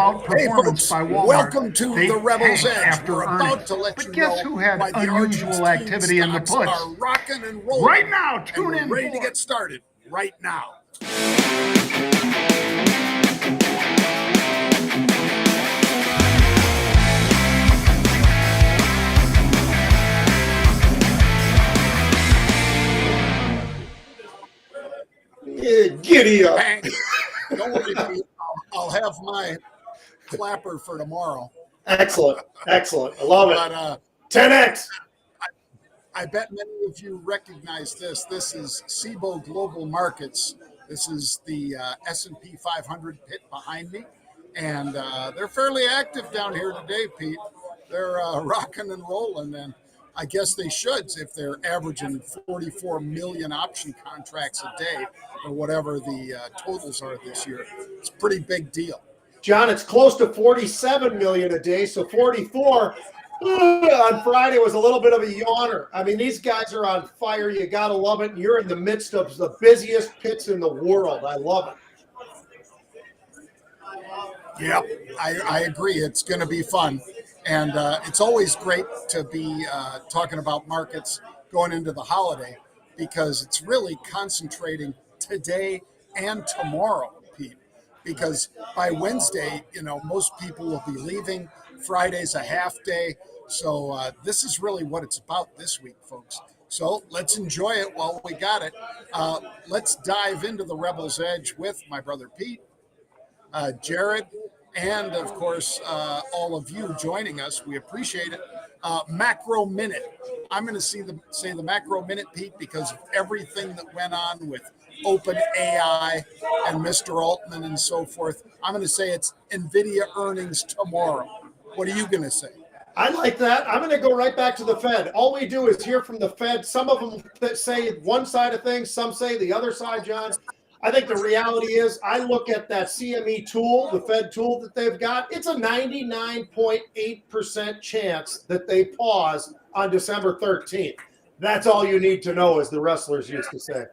about performance by Walmart. Welcome to They the Rebel's tanked Edge. after We're earnings. about to let But you guess know who had why the unusual Argentine activity in the stocks puts? are rocking and rolling. Right now, tune in. Ready to get started right now. Yeah, giddy up. Bang. Don't worry, Pete. I'll have my clapper for tomorrow. Excellent. Excellent. I love But it. 10X. I bet many of you recognize this. This is SIBO Global Markets. This is the S&P 500 pit behind me. And they're fairly active down here today, Pete. They're rocking and rolling. And I guess they should if they're averaging 44 million option contracts a day or whatever the totals are this year. It's a pretty big deal. John, it's close to 47 million a day, so 44 on Friday was a little bit of a yawner. I mean, these guys are on fire. You got to love it. And you're in the midst of the busiest pits in the world. I love it. Yep, I agree. It's going to be fun. And it's always great to be talking about markets going into the holiday because it's really concentrating today and tomorrow, Pete. Because by Wednesday, most people will be leaving. Friday's a half day. So this is really what it's about this week, folks. So let's enjoy it while we got it. Let's dive into the Rebel's Edge with my brother Pete, Jared, and of course, all of you joining us. We appreciate it. Macro Minute. I'm going to say the Macro Minute, Pete, because of everything that went on with OpenAI and Mr. Altman and so forth. I'm going to say it's NVIDIA earnings tomorrow. What are you going to say? I like that. I'm going to go right back to the Fed. All we do is hear from the Fed. Some of them that say one side of things, some say the other side, John. I think the reality is I look at that CME tool, the Fed tool that they've got. It's a 99.8% chance that they pause on December 13th. That's all you need to know, as the wrestlers used to say.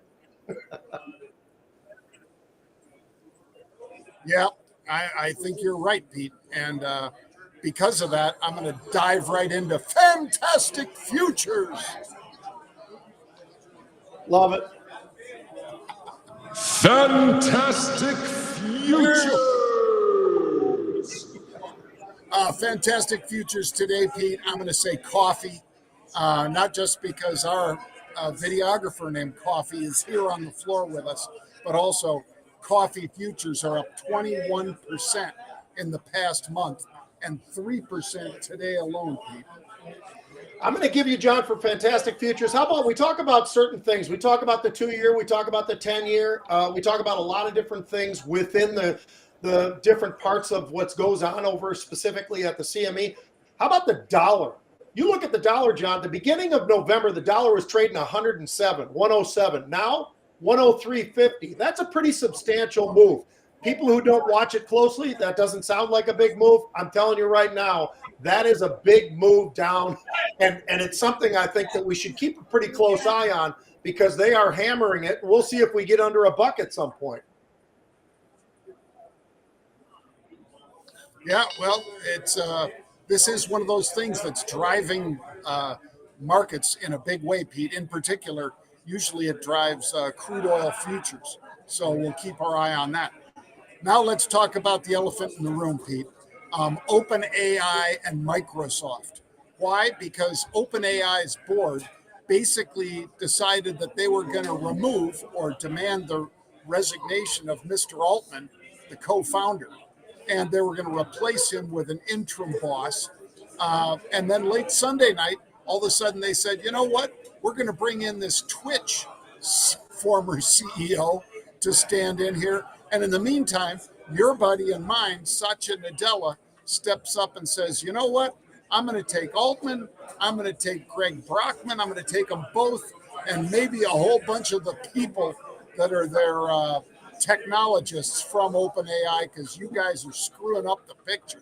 Yeah, I think you're right, Pete. And because of that, I'm going to dive right into fantastic futures. Love it. Fantastic futures. Fantastic futures today, Pete. I'm going to say coffee, not just because our videographer named Coffee is here on the floor with us, but also coffee futures are up 21% in the past month and 3% today alone, Pete. I'm going to give you, John, for fantastic futures. How about we talk about certain things? We talk about the 2-year. We talk about the 10-year. We talk about a lot of different things within the different parts of what goes on over specifically at the CME. How about the dollar? You look at the dollar, John. The beginning of November, the dollar was trading 107. Now, 103.50. That's a pretty substantial move. People who don't watch it closely, that doesn't sound like a big move. I'm telling you right now, that is a big move down. And it's something I think that we should keep a pretty close eye on because they are hammering it. We'll see if we get under a buck at some point. Yeah, well, it's this is one of those things that's driving markets in a big way, Pete. In particular, usually it drives crude oil futures. So we'll keep our eye on that. Now let's talk about the elephant in the room, Pete. OpenAI and Microsoft. Why? Because OpenAI's board basically decided that they were going to remove or demand the resignation of Mr. Altman, the co-founder, and they were going to replace him with an interim boss. And then late Sunday night, all of a sudden they said, you know what? We're going to bring in this Twitch former CEO to stand in here. And in the meantime, your buddy and mine, Satya Nadella, steps up and says, you know what? I'm going to take Altman. I'm going to take Greg Brockman. I'm going to take them both and maybe a whole bunch of the people that are their technologists from OpenAI because you guys are screwing up the picture.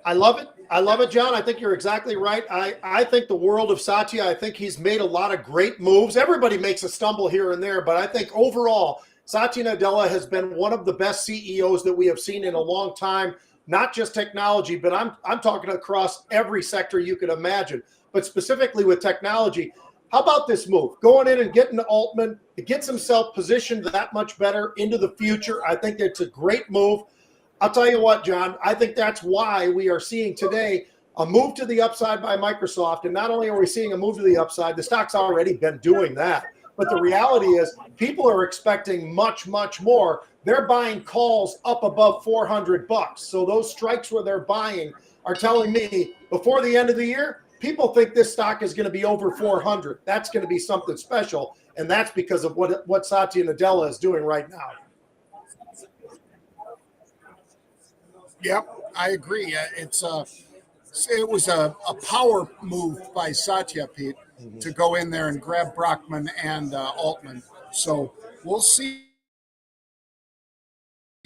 I love it. I love it, John. I think you're exactly right. I think the world of Satya, I think he's made a lot of great moves. Everybody makes a stumble here and there, but I think overall, Satya Nadella has been one of the best CEOs that we have seen in a long time. not just technology, but I'm talking across every sector you could imagine, but specifically with technology. How about this move? Going in and getting Altman, it gets himself positioned that much better into the future. I think it's a great move. I'll tell you what, John, I think that's why we are seeing today a move to the upside by Microsoft. And not only are we seeing a move to the upside, the stock's already been doing that. But the reality is people are expecting much, much more. They're buying calls up above $400. So those strikes where they're buying are telling me before the end of the year, people think this stock is going to be over 400. That's going to be something special. And that's because of what Satya Nadella is doing right now. Yep, I agree. It was a power move by Satya, Pete, to go in there and grab Brockman and Altman. So we'll see.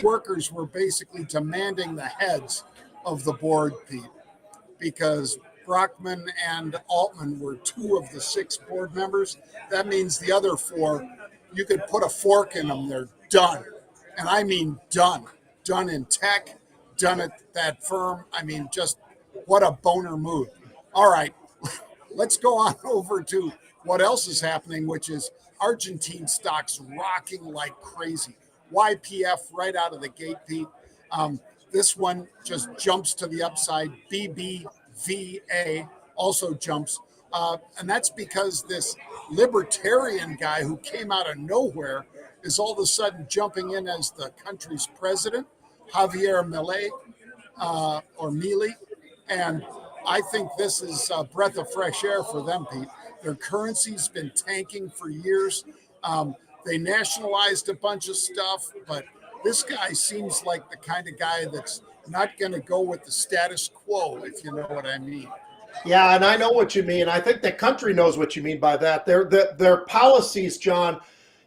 Workers were basically demanding the heads of the board, Pete, because Brockman and Altman were 2 of the 6 board members. That means the other 4, you could put a fork in them. They're done. And I mean done. Done in tech, done at that firm. I mean, just what a boner move. All right, let's go on over to what else is happening, which is Argentine stocks rocking like crazy. YPF right out of the gate, Pete. This one just jumps to the upside. BBVA also jumps. And that's because this libertarian guy who came out of nowhere is all of a sudden jumping in as the country's president, Javier Milei, or Milei. And I think this is a breath of fresh air for them, Pete. Their currency's been tanking for years. They nationalized a bunch of stuff, but this guy seems like the kind of guy that's not going to go with the status quo, if you know what I mean. Yeah, and I know what you mean. I think the country knows what you mean by that. Their policies, John,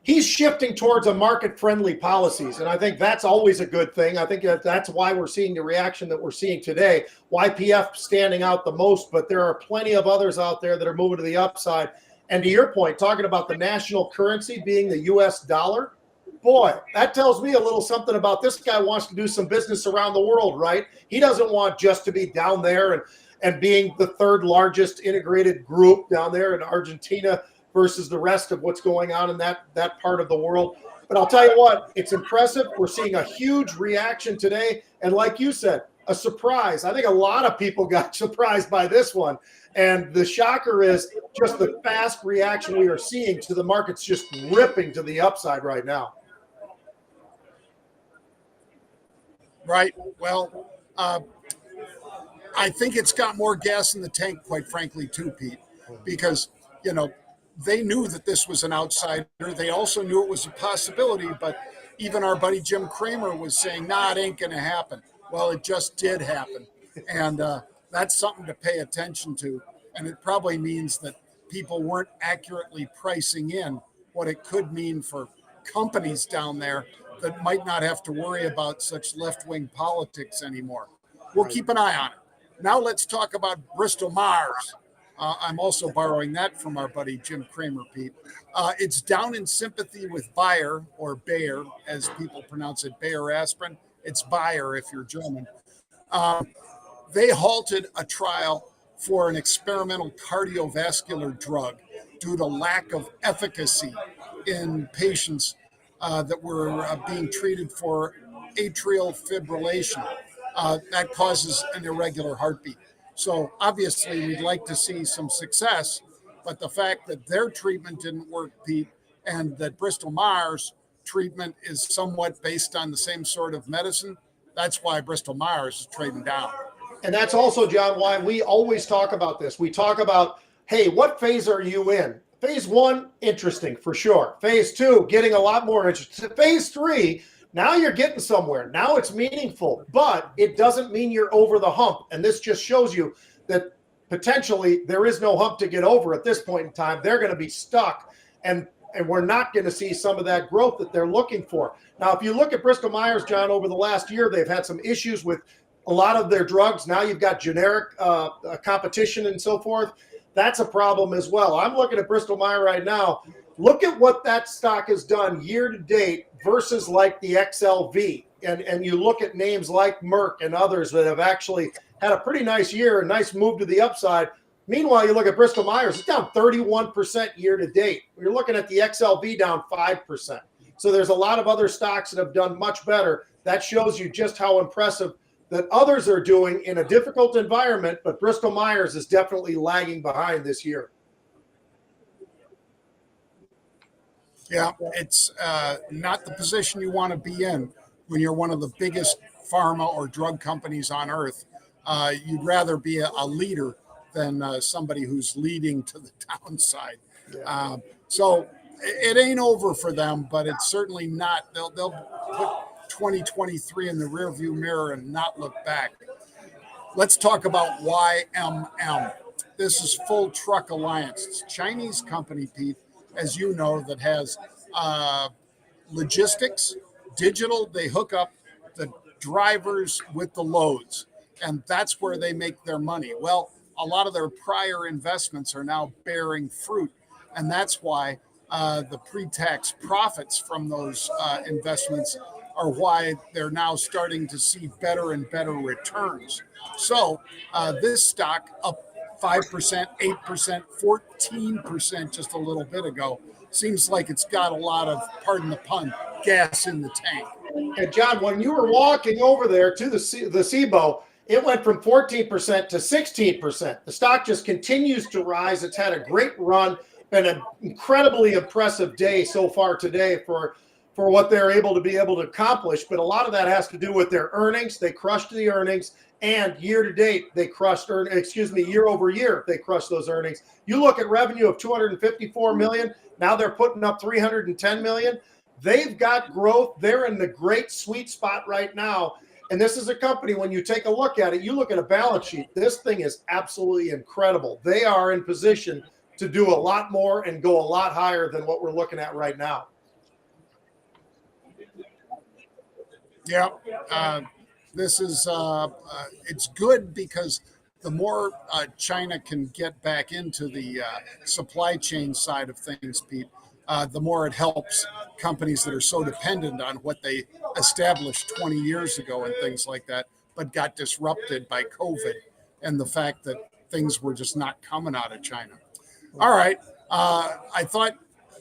he's shifting towards a market-friendly policies, and I think that's always a good thing. I think that's why we're seeing the reaction that we're seeing today. YPF standing out the most, but there are plenty of others out there that are moving to the upside. And to your point, talking about the national currency being the U.S. dollar, boy, that tells me a little something about this guy wants to do some business around the world, right? He doesn't want just to be down there and being the 3rd largest integrated group down there in Argentina versus the rest of what's going on in that part of the world. But I'll tell you what, it's impressive. We're seeing a huge reaction today. And like you said, a surprise. I think a lot of people got surprised by this one. And the shocker is just the fast reaction we are seeing to the markets just ripping to the upside right now. Right. Well, I think it's got more gas in the tank, quite frankly, too, Pete, because, they knew that this was an outsider. They also knew it was a possibility, but even our buddy Jim Cramer was saying, nah, it ain't going to happen. Well, it just did happen. And that's something to pay attention to. And it probably means that people weren't accurately pricing in what it could mean for companies down there that might not have to worry about such left-wing politics anymore. We'll keep an eye on it. Now let's talk about Bristol Myers. I'm also borrowing that from our buddy Jim Cramer, Pete. It's down in sympathy with Bayer, or Bayer, as people pronounce it, Bayer aspirin. It's Bayer if you're German. They halted a trial for an experimental cardiovascular drug due to lack of efficacy in patients that were being treated for atrial fibrillation. That causes an irregular heartbeat. So obviously we'd like to see some success, but the fact that their treatment didn't work, Pete, and that Bristol Myers treatment is somewhat based on the same sort of medicine, that's why Bristol Myers is trading down. And that's also, John, why we always talk about this. We talk about, hey, what phase are you in? Phase 1, interesting for sure. Phase 2, getting a lot more interesting. Phase 3, now you're getting somewhere. Now it's meaningful, but it doesn't mean you're over the hump. And this just shows you that potentially there is no hump to get over at this point in time. They're going to be stuck, and we're not going to see some of that growth that they're looking for. Now, if you look at Bristol Myers, John, over the last year, they've had some issues with a lot of their drugs. Now you've got generic competition and so forth. That's a problem as well. I'm looking at Bristol Myers right now. Look at what that stock has done year to date versus like the XLV. And you look at names like Merck and others that have actually had a pretty nice year, a nice move to the upside. Meanwhile, you look at Bristol Myers, it's down 31% year to date. You're looking at the XLV down 5%. So there's a lot of other stocks that have done much better. That shows you just how impressive that others are doing in a difficult environment, but Bristol Myers is definitely lagging behind this year. Yeah, it's not the position you want to be in when you're one of the biggest pharma or drug companies on earth. You'd rather be a leader than somebody who's leading to the downside. So it ain't over for them, but it's certainly not. They'll put 2023 in the rearview mirror and not look back. Let's talk about YMM. This is Full Truck Alliance. It's a Chinese company, Pete, as you know, that has logistics, digital. They hook up the drivers with the loads, and that's where they make their money. Well, a lot of their prior investments are now bearing fruit, and that's why the pre-tax profits from those investments are why they're now starting to see better and better returns. So this stock up 5%, 8%, 14% just a little bit ago. Seems like it's got a lot of, pardon the pun, gas in the tank. And John, when you were walking over there to the SIBO, it went from 14% to 16%. The stock just continues to rise. It's had a great run, been an incredibly impressive day so far today for what they're able to accomplish. But a lot of that has to do with their earnings. They crushed the earnings, and year to date they crushed year over year they crushed those earnings. You look at revenue of $254 million. Now they're putting up $310 million. They've got growth. They're in the great sweet spot right now. And this is a company, when you take a look at it, you look at a balance sheet, this thing is absolutely incredible. They are in position to do a lot more and go a lot higher than what we're looking at right now. Yeah, this is it's good because the more China can get back into the supply chain side of things, Pete, the more it helps companies that are so dependent on what they established 20 years ago and things like that, but got disrupted by COVID and the fact that things were just not coming out of China. All right. I thought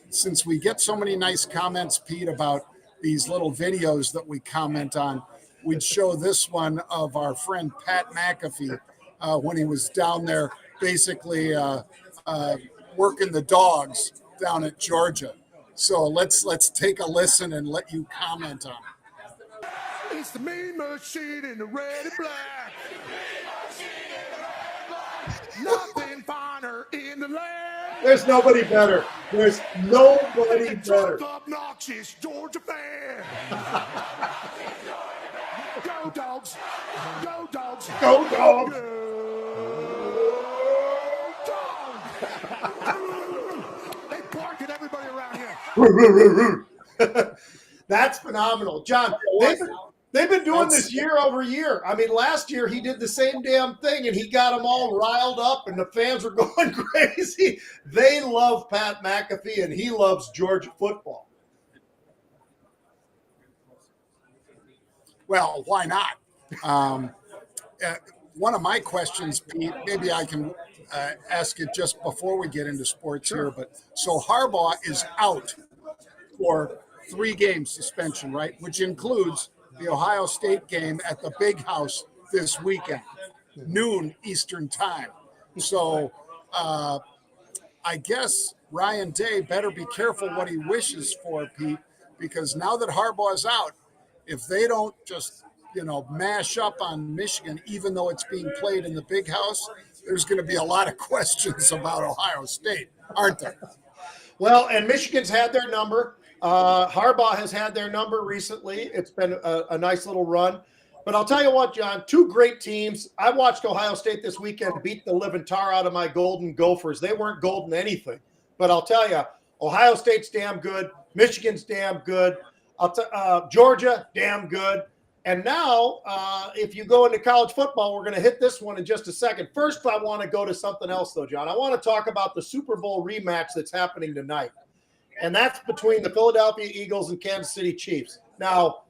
since we get so many nice comments, Pete, about these little videos that we comment on, we'd show this one of our friend Pat McAfee when he was down there basically working the dogs down at Georgia. So let's take a listen and let you comment on it. It's the mean machine in the red and black. Nothing finer in the land. There's nobody better. There's nobody better. Obnoxious Georgia fan. Go dogs. Go dogs. Go dogs. They bark at everybody around here. That's phenomenal. John, they've been doing this year over year. I mean, last year he did the same damn thing and he got them all riled up and the fans were going crazy. They love Pat McAfee and he loves Georgia football. Well, why not? One of my questions, Pete, maybe I can ask it just before we get into sports here, but so Harbaugh is out for 3 game suspension, right? Which includes the Ohio State game at the Big House this weekend, noon Eastern time. So I guess Ryan Day better be careful what he wishes for, Pete, because now that Harbaugh is out, if they don't just, mash up on Michigan, even though it's being played in the Big House, there's going to be a lot of questions about Ohio State, aren't there? Well, and Michigan's had their number. Harbaugh has had their number recently. It's been a nice little run. But I'll tell you what, John, 2 great teams. I watched Ohio State this weekend beat the living tar out of my Golden Gophers. They weren't golden anything. But I'll tell you, Ohio State's damn good. Michigan's damn good. Georgia, damn good. And now, if you go into college football, we're going to hit this one in just a second. First, I want to go to something else, though, John. I want to talk about the Super Bowl rematch that's happening tonight. and that's between the Philadelphia Eagles and Kansas City Chiefs. Now,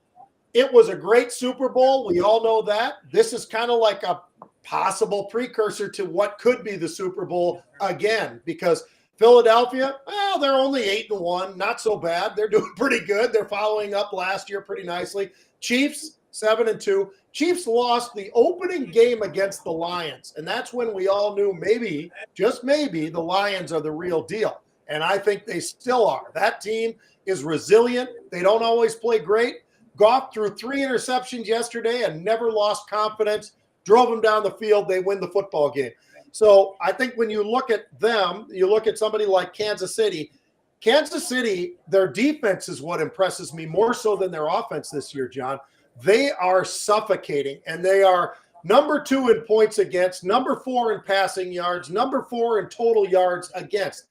it was a great Super Bowl. We all know that. This is kind of like a possible precursor to what could be the Super Bowl again, because Philadelphia, well, they're only 8-1, not so bad. They're doing pretty good. They're following up last year pretty nicely. Chiefs, 7-2. Chiefs lost the opening game against the Lions, and that's when we all knew maybe, just maybe, the Lions are the real deal. And I think they still are. That team is resilient. They don't always play great. Goff threw 3 interceptions yesterday and never lost confidence. Drove them down the field. They win the football game. So I think when you look at them, you look at somebody like Kansas City. Kansas City, their defense is what impresses me more so than their offense this year, John. They are suffocating, and they are number 2 in points against, number 4 in passing yards, number 4 in total yards against.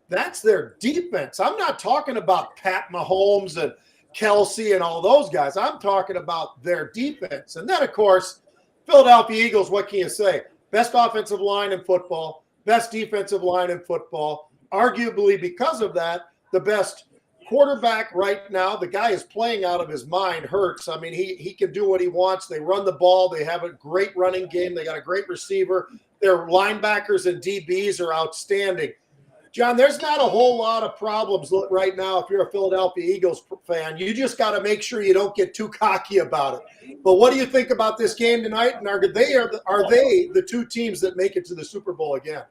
That's their defense. I'm not talking about Pat Mahomes and Kelsey and all those guys. I'm talking about their defense. And then, of course, Philadelphia Eagles, what can you say? Best offensive line in football, best defensive line in football. Arguably, because of that, the best quarterback right now. The guy is playing out of his mind. Hurts. I mean, he can do what he wants. They run the ball. They have a great running game. They got a great receiver. Their linebackers and DBs are outstanding. John, there's not a whole lot of problems right now if you're a Philadelphia Eagles fan. You just got to make sure you don't get too cocky about it. But what do you think about this game tonight? And are they the 2 teams that make it to the Super Bowl again?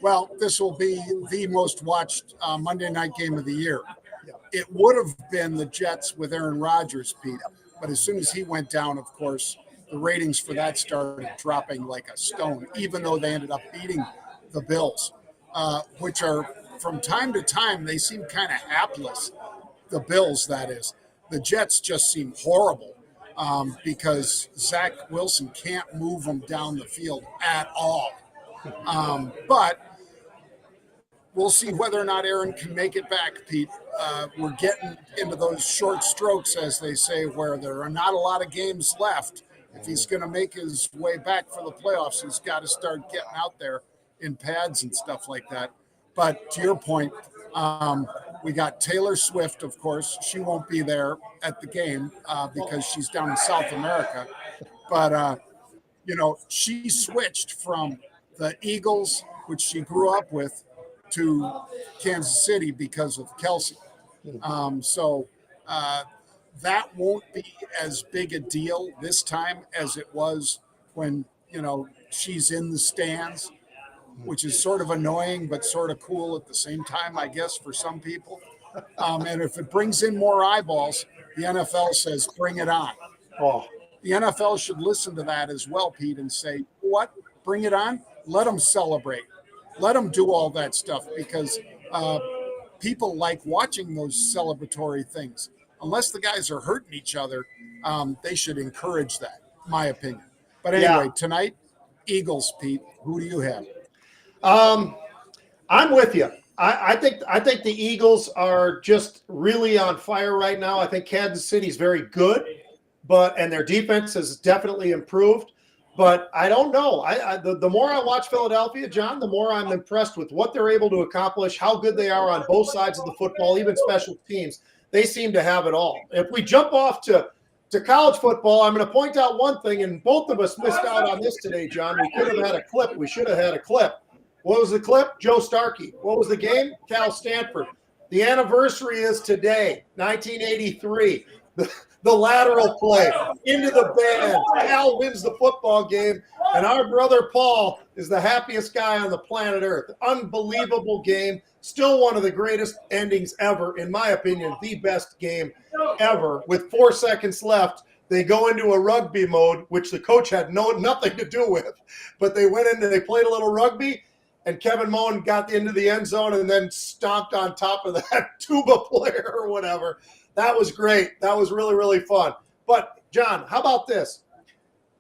Well, this will be the most watched Monday night game of the year. It would have been the Jets with Aaron Rodgers, Pete. But as soon as he went down, of course, the ratings for that started dropping like a stone, even though they ended up beating the Bills, which are, from time to time, they seem kind of hapless. The Bills, that is. The Jets just seem horrible because Zach Wilson can't move them down the field at all. But we'll see whether or not Aaron can make it back, Pete. We're getting into those short strokes, as they say, where there are not a lot of games left. If he's going to make his way back for the playoffs, he's got to start getting out there in pads and stuff like that. But to your point, we got Taylor Swift, of course. She won't be there at the game because she's down in South America. But, she switched from the Eagles, which she grew up with, to Kansas City because of Kelsey. That won't be as big a deal this time as it was when, she's in the stands, which is sort of annoying but sort of cool at the same time, I guess, for some people. And if it brings in more eyeballs, the NFL says, bring it on. Oh. The NFL should listen to that as well, Pete, and say, what? Bring it on? Let them celebrate. Let them do all that stuff because people like watching those celebratory things. Unless the guys are hurting each other, they should encourage that, my opinion. But anyway, Tonight, Eagles, Pete, who do you have? I'm with you. I think the Eagles are just really on fire right now. I think Kansas City's very good, and their defense has definitely improved. But I don't know. The more I watch Philadelphia, John, the more I'm impressed with what they're able to accomplish, how good they are on both sides of the football, even special teams. They seem to have it all. If we jump off to college football, I'm going to point out one thing, and both of us missed out on this today, John. We could have had a clip. We should have had a clip. What was the clip? Joe Starkey. What was the game? Cal Stanford. The anniversary is today, 1983. The lateral play into the band. Cal wins the football game, and our brother Paul is the happiest guy on the planet Earth. Unbelievable game. Still one of the greatest endings ever, in my opinion, the best game ever. With 4 seconds left, they go into a rugby mode, which the coach had nothing to do with. But they went in and they played a little rugby, and Kevin Moen got into the end zone and then stomped on top of that tuba player or whatever. That was great. That was really, really fun. But, John, how about this?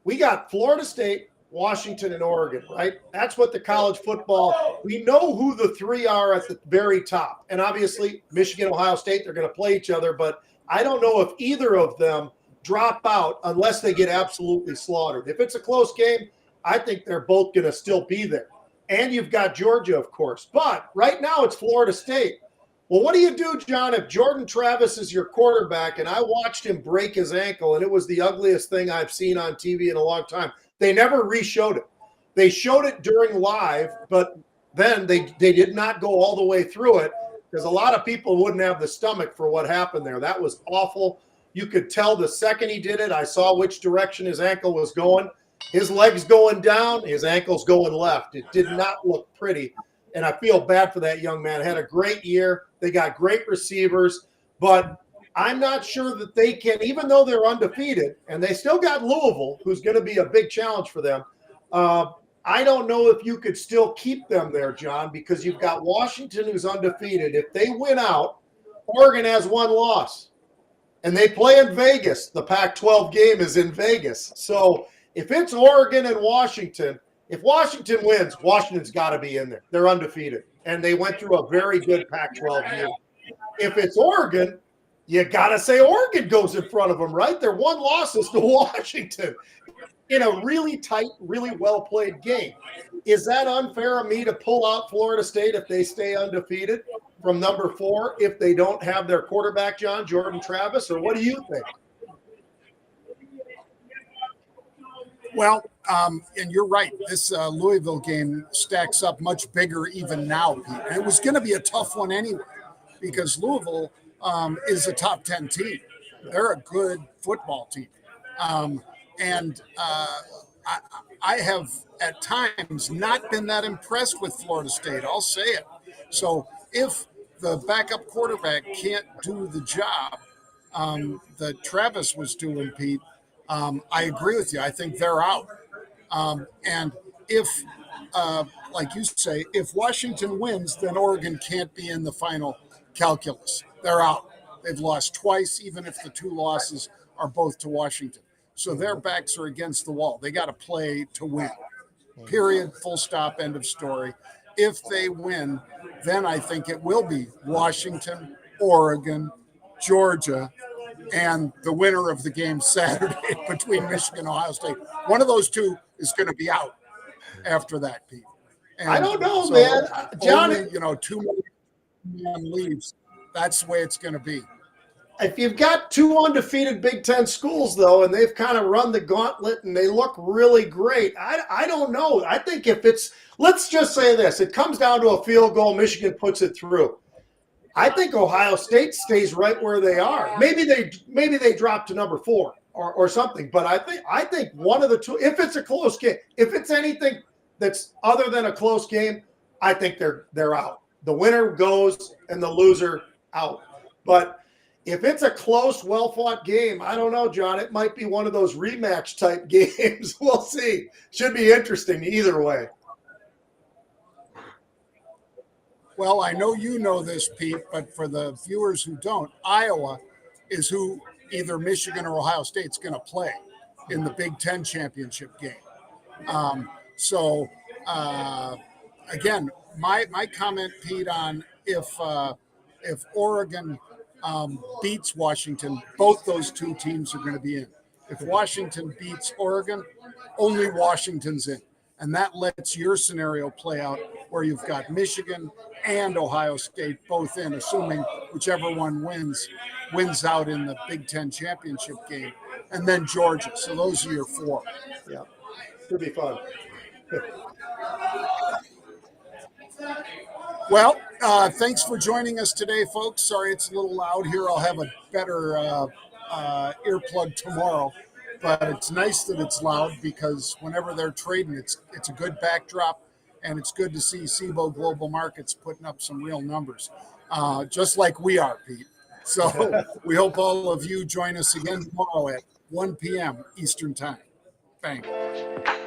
We got Florida State, Washington, and Oregon, right? That's what the college football, we know who the 3 are at the very top. And obviously, Michigan, Ohio State, they're going to play each other. But I don't know if either of them drop out unless they get absolutely slaughtered. If it's a close game, I think they're both going to still be there. and you've got Georgia, of course. But right now it's Florida State. Well, what do you do, John, if Jordan Travis is your quarterback? And I watched him break his ankle, and it was the ugliest thing I've seen on TV in a long time. They never re-showed it. They showed it during live, but then they did not go all the way through it because a lot of people wouldn't have the stomach for what happened there. That was awful. You could tell the second he did it, I saw which direction his ankle was going. His leg's going down, his ankle's going left. It did not look pretty, and I feel bad for that young man. Had a great year. They got great receivers, but I'm not sure that they can, even though they're undefeated, and they still got Louisville, who's going to be a big challenge for them. I don't know if you could still keep them there, John, because you've got Washington, who's undefeated. If they win out, Oregon has one loss, and they play in Vegas. The Pac-12 game is in Vegas. So if it's Oregon and Washington, if Washington wins, Washington's got to be in there. They're undefeated, and they went through a very good Pac-12 year. If it's Oregon, you got to say Oregon goes in front of them, right? Their one loss is to Washington in a really tight, really well-played game. Is that unfair of me to pull out Florida State if they stay undefeated from number 4 if they don't have their quarterback, John, Jordan Travis, or what do you think? Well, and you're right. This Louisville game stacks up much bigger even now, Pete. And it was going to be a tough one anyway because Louisville is a top 10 team. They're a good football team. I have at times not been that impressed with Florida State. I'll say it. So if the backup quarterback can't do the job that Travis was doing, Pete, I agree with you. I think they're out. And if, like you say, if Washington wins, then Oregon can't be in the final calculus. They're out. They've lost twice, even if the 2 losses are both to Washington. So their backs are against the wall. They got to play to win. Period. Full stop. End of story. If they win, then I think it will be Washington, Oregon, Georgia, and the winner of the game Saturday between Michigan and Ohio State. One of those 2 is going to be out after that, Pete. And I don't know, so man. John, only, 2 million leaves. That's the way it's going to be. If you've got 2 undefeated Big Ten schools, though, and they've kind of run the gauntlet and they look really great, I don't know. I think if it's, let's just say this, it comes down to a field goal, Michigan puts it through. I think Ohio State stays right where they are. Maybe they drop to number 4 or something. But I think one of the 2, if it's a close game, if it's anything that's other than a close game, I think they're out. The winner goes and the loser out. But if it's a close, well-fought game, I don't know, John. It might be one of those rematch type games. We'll see. Should be interesting either way. Well, I know you know this, Pete, but for the viewers who don't, Iowa is who either Michigan or Ohio State's going to play in the Big Ten championship game. Again, my comment, Pete, on if Oregon beats Washington, both those 2 teams are going to be in. If Washington beats Oregon, only Washington's in. And that lets your scenario play out where you've got Michigan and Ohio State both in, assuming whichever one wins out in the Big Ten championship game, and then Georgia. So those are your 4. Yeah, should be fun. Well, thanks for joining us today, folks. Sorry it's a little loud here. I'll have a better earplug tomorrow. But it's nice that it's loud because whenever they're trading, it's a good backdrop, and it's good to see SIBO Global Markets putting up some real numbers, just like we are, Pete. So we hope all of you join us again tomorrow at 1 p.m. Eastern Time. Thank you.